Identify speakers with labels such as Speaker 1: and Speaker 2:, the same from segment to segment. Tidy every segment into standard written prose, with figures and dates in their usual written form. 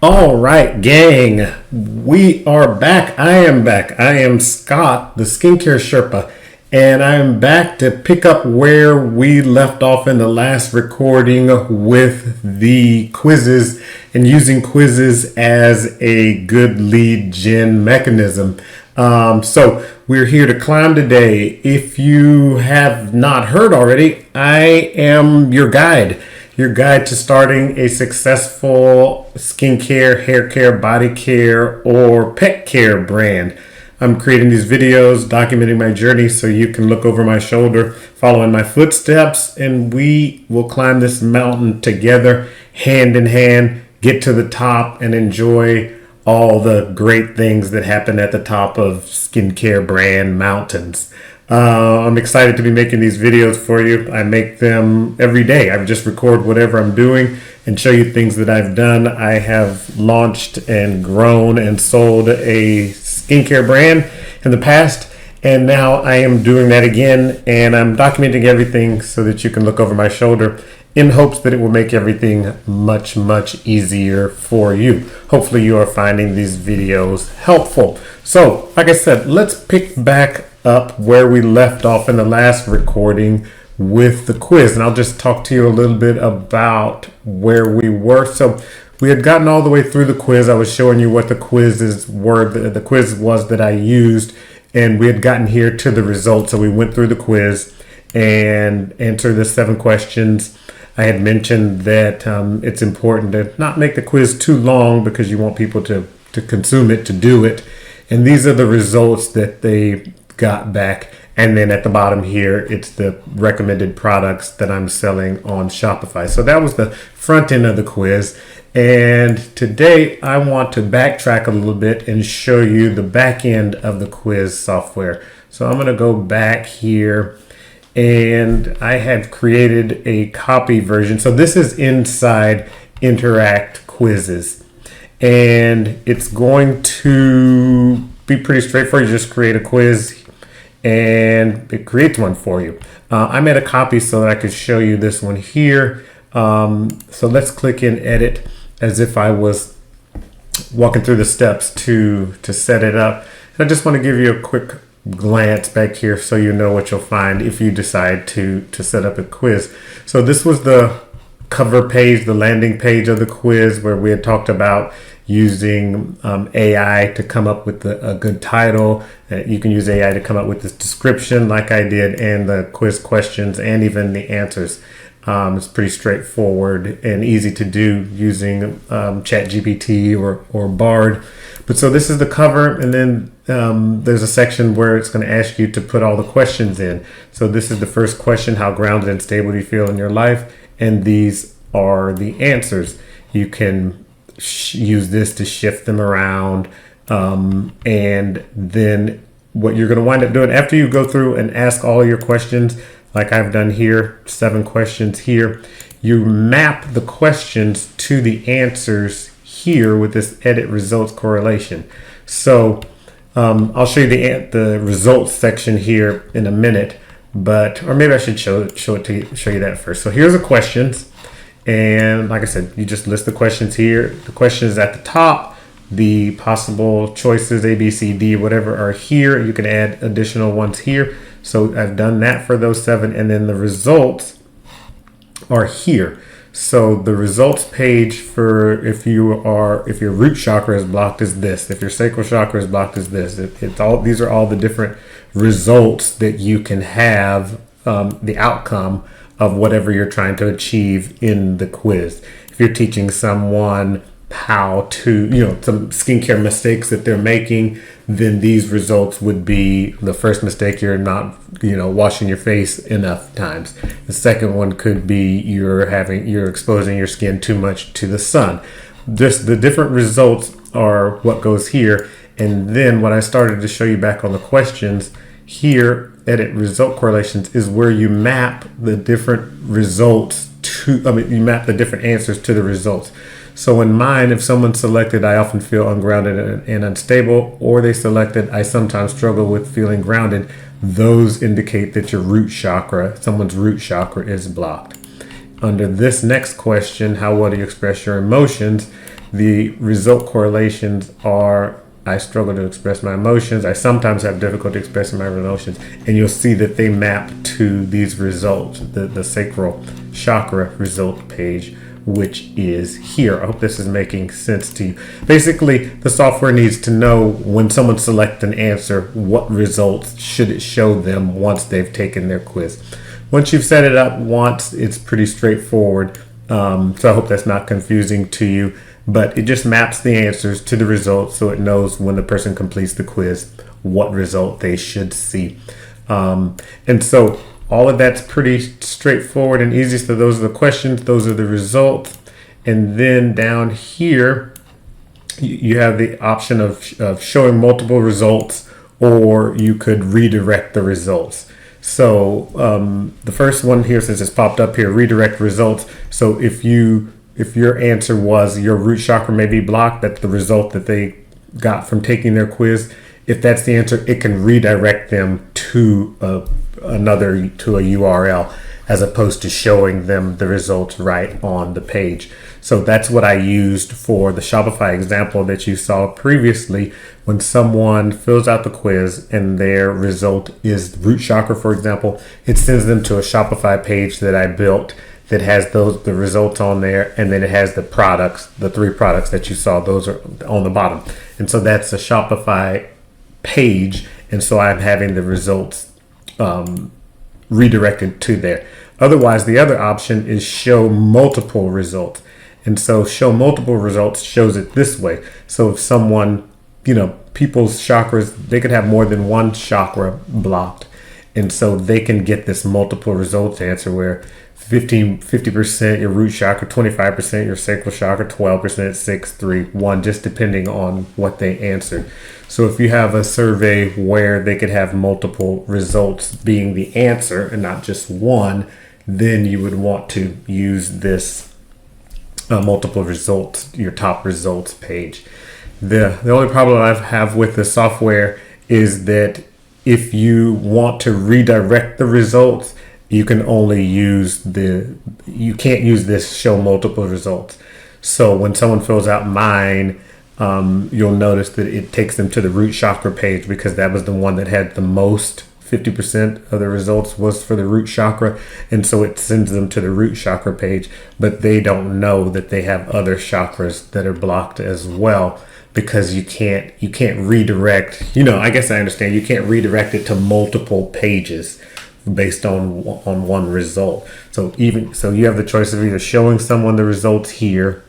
Speaker 1: All right, gang, we are back. I am back. I am Scott, the Skincare Sherpa, and I am back to pick up where we left off in the last recording with the quizzes and using quizzes as a good lead gen mechanism. So we're here to climb today. If you have not heard already, I am your guide to starting a successful skincare, hair care, body care, or pet care brand. I'm creating these videos, documenting my journey so you can look over my shoulder, follow in my footsteps, and we will climb this mountain together, hand in hand, get to the top, and enjoy all the great things that happen at the top of skincare brand mountains. I'm excited to be making these videos for you. I make them every day. I just record whatever I'm doing and show you things that I've done. I have launched and grown and sold a skincare brand in the past, and now I am doing that again, and I'm documenting everything so that you can look over my shoulder in hopes that it will make everything much, much easier for you. Hopefully you are finding these videos helpful. So, like I said, let's pick back up where we left off in the last recording with the quiz, and I'll just talk to you a little bit about where we were. So we had gotten all the way through the quiz. I was showing you what the quizzes were, the quiz was that I used, and we had gotten here to the results. So we went through the quiz and answered the 7 questions. I had mentioned that it's important to not make the quiz too long because you want people to consume it, to do it. And these are the results that they got back. And then at the bottom here, it's the recommended products that I'm selling on Shopify. So that was the front end of the quiz. And today I want to backtrack a little bit and show you the back end of the quiz software. So I'm going to go back here, and I have created a copy version. So this is inside Interact Quizzes, and it's going to be pretty straightforward. You just create a quiz and it creates one for you. I made a copy so that I could show you this one here. So let's click in edit as if I was walking through the steps to set it up. And I just want to give you a quick glance back here so you know what you'll find if you decide to set up a quiz. So this was the cover page, the landing page of the quiz, where we had talked about using AI to come up with a good title. You can use AI to come up with this description like I did, and the quiz questions, and even the answers. It's pretty straightforward and easy to do using ChatGPT or Bard. But so this is the cover, and then there's a section where it's going to ask you to put all the questions in. So this is the first question: how grounded and stable do you feel in your life? And these are the answers. You can use this to shift them around, and then what you're going to wind up doing after you go through and ask all your questions, like I've done here, 7 questions here, you map the questions to the answers here with this edit results correlation. So I'll show you the results section here in a minute, or maybe I should show you that first. So here's the questions, and like I said, you just list the questions here. The questions at the top, the possible choices A, B, C, D, whatever are here. You can add additional ones here. So I've done that for those 7, and then the results are here. So the results page for if your root chakra is blocked is this. If your sacral chakra is blocked is this. These are all the different results that you can have, the outcome of whatever you're trying to achieve in the quiz. If you're teaching someone how to, some skincare mistakes that they're making, then these results would be the first mistake: you're not, washing your face enough times. The second one could be you're exposing your skin too much to the sun. Just the different results are what goes here. And then what I started to show you back on the questions here, edit result correlations, is where you map the different results you map the different answers to the results. So in mine, if someone selected, I often feel ungrounded and unstable, or they selected, I sometimes struggle with feeling grounded, those indicate that someone's root chakra is blocked. Under this next question, how well do you express your emotions? The result correlations are: I struggle to express my emotions. I sometimes have difficulty expressing my emotions. And you'll see that they map to these results, the sacral chakra result page, which is here. I hope this is making sense to you. Basically, the software needs to know when someone selects an answer, what results should it show them once they've taken their quiz. Once you've set it up once, it's pretty straightforward. So I hope that's not confusing to you. But it just maps the answers to the results, so it knows when the person completes the quiz what result they should see. And so all of that's pretty straightforward and easy. So those are the questions, those are the results. And then down here, you have the option of showing multiple results, or you could redirect the results. So the first one here, since it's popped up here, redirect results. So if your answer was your root chakra may be blocked, that's the result that they got from taking their quiz. If that's the answer, it can redirect them to a URL, as opposed to showing them the results right on the page. So that's what I used for the Shopify example that you saw previously. When someone fills out the quiz and their result is root chakra, for example, it sends them to a Shopify page that I built that has the results on there, and then it has the products, the 3 products that you saw, those are on the bottom. And so that's a Shopify page, and so I'm having the results redirected to there. Otherwise, the other option is show multiple results. And so show multiple results shows it this way. So if someone, people's chakras, they could have more than one chakra blocked. And so they can get this multiple results answer where 50% your root chakra, 25% your sacral chakra, 12%, 6, 3, 1, just depending on what they answered. So if you have a survey where they could have multiple results being the answer and not just one, then you would want to use this multiple results, your top results page. The only problem I have with the software is that if you want to redirect the results, you can only you can't use this show multiple results. So when someone fills out mine, you'll notice that it takes them to the root chakra page, because that was the one that had the most. 50% of the results was for the root chakra, and so it sends them to the root chakra page, but they don't know that they have other chakras that are blocked as well, because you can't redirect. I guess I understand you can't redirect it to multiple pages based on one result. So you have the choice of either showing someone the results here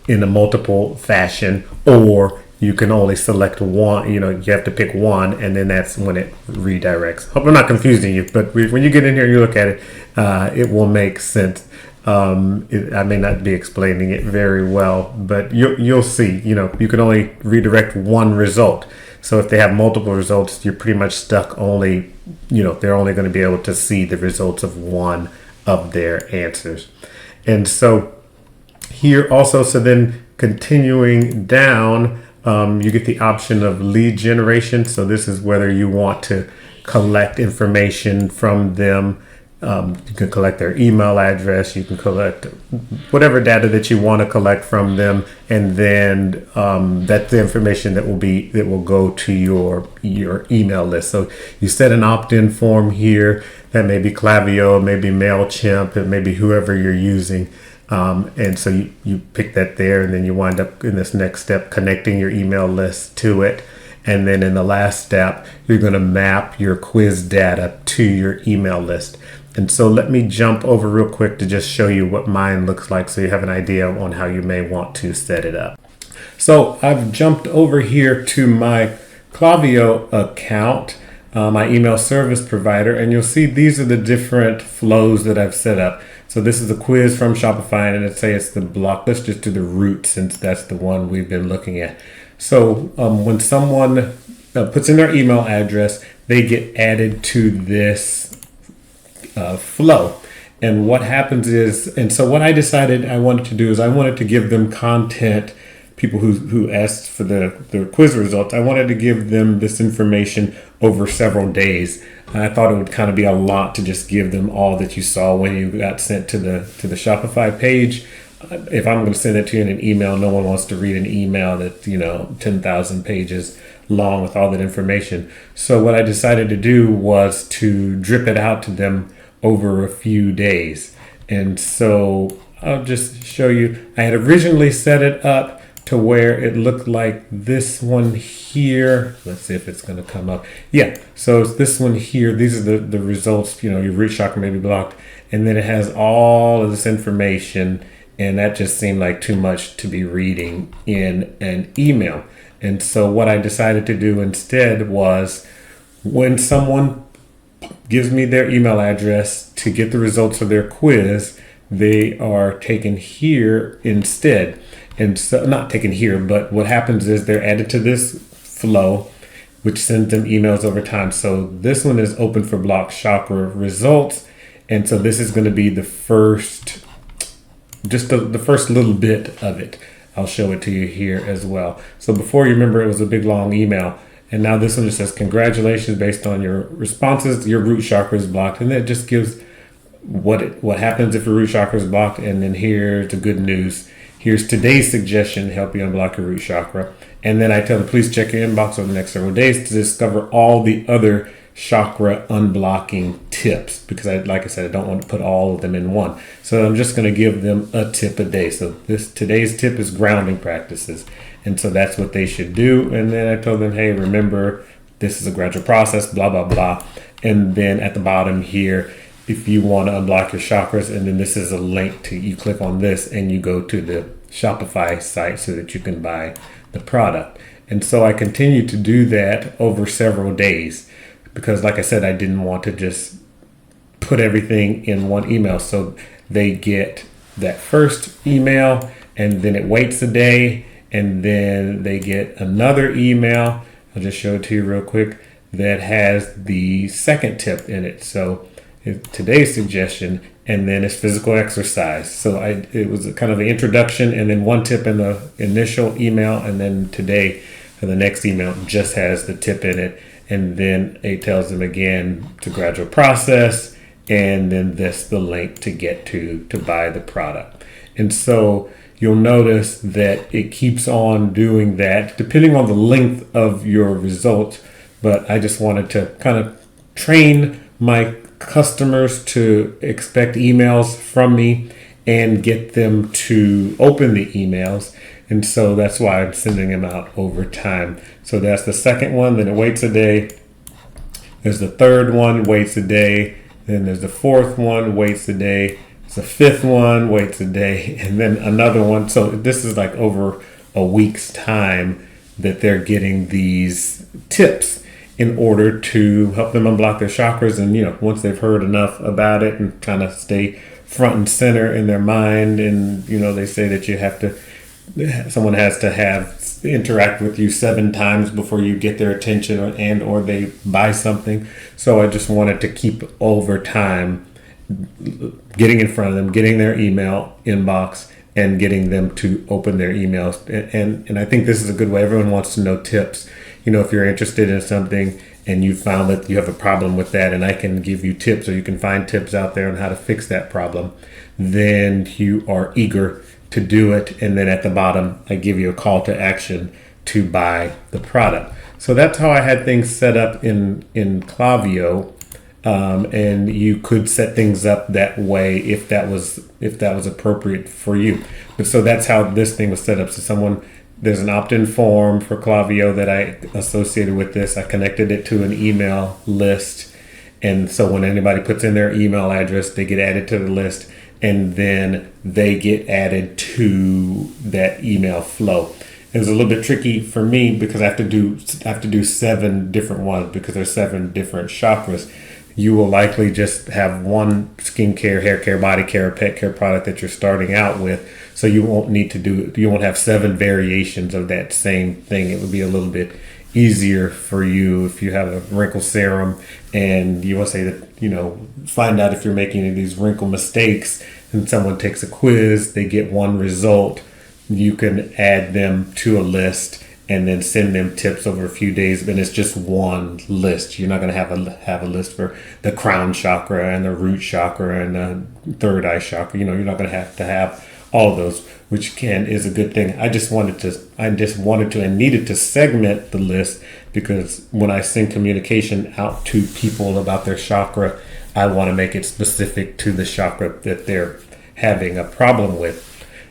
Speaker 1: in a multiple fashion, or you can only select one. You have to pick one, and then that's when it redirects. Hope I'm not confusing you, but when you get in here and you look at it, it will make sense. I may not be explaining it very well, but you'll see. You can only redirect one result. So if they have multiple results, you're pretty much stuck only, they're only going to be able to see the results of one of their answers. And so here also, so then continuing down, you get the option of lead generation. So this is whether you want to collect information from them. You can collect their email address. You can collect whatever data that you want to collect from them, and then that's the information that will go to your email list. So you set an opt-in form here. That may be Klaviyo, maybe MailChimp, it may be whoever you're using. And so you pick that there, and then you wind up in this next step connecting your email list to it. And then in the last step, you're going to map your quiz data to your email list. And so let me jump over real quick to just show you what mine looks like, so you have an idea on how you may want to set it up. So I've jumped over here to my Klaviyo account, my email service provider, and you'll see these are the different flows that I've set up. So this is a quiz from Shopify, and let's say it's the block. Let's just do the root, since that's the one we've been looking at. So when someone puts in their email address, they get added to this flow. And what happens is, and so what I decided I wanted to do is I wanted to give them content, people who asked for the quiz results. I wanted to give them this information over several days. I thought it would kind of be a lot to just give them all that you saw when you got sent to the Shopify page. if I'm going to send it to you in an email, no one wants to read an email that's 10,000 pages long with all that information. So what I decided to do was to drip it out to them over a few days. And so I'll just show you. I had originally set it up to where it looked like this one here. Let's see if it's going to come up. Yeah, so it's this one here. These are the results. Your root chakra may be blocked. And then it has all of this information. And that just seemed like too much to be reading in an email. And so what I decided to do instead was, when someone gives me their email address to get the results of their quiz, they are taken here instead. And so, not taken here, but what happens is they're added to this flow, which sends them emails over time. So this one is open for blocked chakra results. And so this is going to be the first, just the first little bit of it. I'll show it to you here as well. So before, you remember, it was a big long email. And now this one just says, congratulations, based on your responses, your root chakra is blocked. And that just gives what happens if your root chakra is blocked. And then here's the good news. Here's today's suggestion to help you unblock your root chakra. And then I tell them, please check your inbox over the next several days to discover all the other chakra unblocking tips, because like I said, I don't want to put all of them in one. So I'm just going to give them a tip a day. So today's tip is grounding practices. And so that's what they should do. And then I told them, hey, remember, this is a gradual process, blah, blah, blah. And then at the bottom here, if you want to unblock your chakras, and then this is a link to, you click on this and you go to the Shopify site so that you can buy the product. And so I continued to do that over several days, because like I said, I didn't want to just put everything in one email. So they get that first email, and then it waits a day, and then they get another email. I'll just show it to you real quick. That has the second tip in it. So today's suggestion, and then it's physical exercise. So it was a kind of an introduction, and then one tip in the initial email, and then today for the next email just has the tip in it. And then it tells them again, it's a gradual process, and then this the link to get to buy the product. And so you'll notice that it keeps on doing that depending on the length of your results. But I just wanted to kind of train my customers to expect emails from me and get them to open the emails. And so that's why I'm sending them out over time. So that's the second one, then it waits a day. There's the third one, waits a day. Then there's the fourth one, waits a day. There's the fifth one, waits a day. And then another one. So this is like over a week's time that they're getting these tips in order to help them unblock their chakras. And, once they've heard enough about it and kind of stay front and center in their mind. And, they say that someone has to interact with you 7 times before you get their attention or they buy something. So I just wanted to keep over time getting in front of them, getting their email inbox, and getting them to open their emails. And I think this is a good way. Everyone wants to know tips. If you're interested in something and you found that you have a problem with that, and I can give you tips, or you can find tips out there on how to fix that problem, then you are eager to do it. And then at the bottom, I give you a call to action to buy the product. So that's how I had things set up in Klaviyo. And you could set things up that way if that was appropriate for you. But so that's how this thing was set up. So there's an opt-in form for Klaviyo that I associated with this. I connected it to an email list. And so when anybody puts in their email address, they get added to the list, and then they get added to that email flow. It was a little bit tricky for me because I have to do 7 different ones, because there's 7 different chakras. You will likely just have one skincare, hair care, body care, pet care product that you're starting out with. So you won't have 7 variations of that same thing. It would be a little bit easier for you if you have a wrinkle serum and you want to say that, find out if you're making any of these wrinkle mistakes, and someone takes a quiz, they get one result. You can add them to a list and then send them tips over a few days, but it's just one list. You're not going to have a list for the crown chakra and the root chakra and the third eye chakra. You're not going to have all of those, which is a good thing. I just wanted to and needed to segment the list, because when I send communication out to people about their chakra, I want to make it specific to the chakra that they're having a problem with.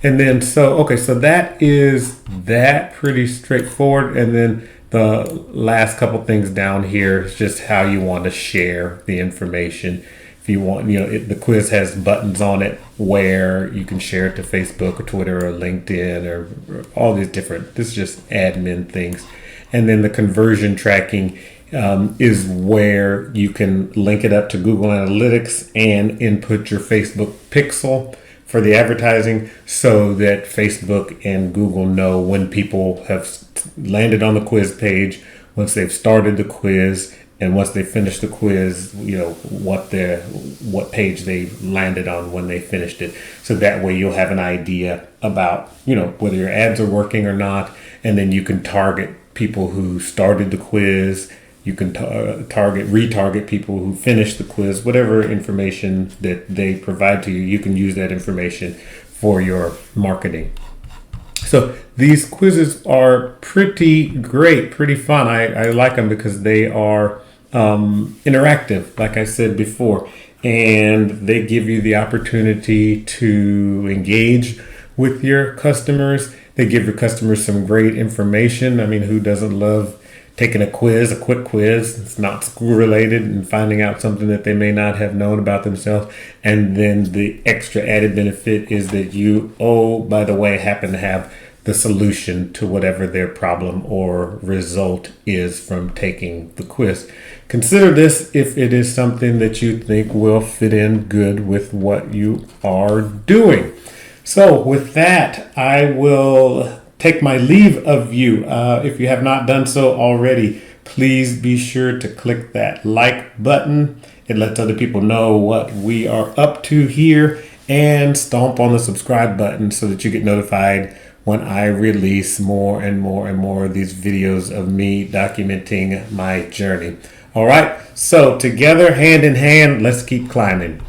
Speaker 1: And then, so that is that, pretty straightforward. And then the last couple things down here is just how you want to share the information. If you want, the quiz has buttons on it where you can share it to Facebook or Twitter or LinkedIn or all these different, this is just admin things. And then the conversion tracking is where you can link it up to Google Analytics and input your Facebook pixel for the advertising, so that Facebook and Google know when people have landed on the quiz page, once they've started the quiz, and once they finish the quiz, what page they landed on when they finished it. So that way you'll have an idea about, whether your ads are working or not. And then you can target people who started the quiz. You can retarget people who finished the quiz. Whatever information that they provide to you, you can use that information for your marketing. So these quizzes are pretty great, pretty fun. I like them because they are interactive, like I said before, and they give you the opportunity to engage with your customers. They give your customers some great information. I mean, who doesn't love taking a quick quiz? It's not school related, and finding out something that they may not have known about themselves. And then the extra added benefit is that you, by the way, happen to have the solution to whatever their problem or result is from taking the quiz. Consider this if it is something that you think will fit in good with what you are doing. So with that, I will take my leave of you. If you have not done so already, please be sure to click that like button. It lets other people know what we are up to here, and stomp on the subscribe button so that you get notified when I release more and more and more of these videos of me documenting my journey. All right, so together, hand in hand, let's keep climbing.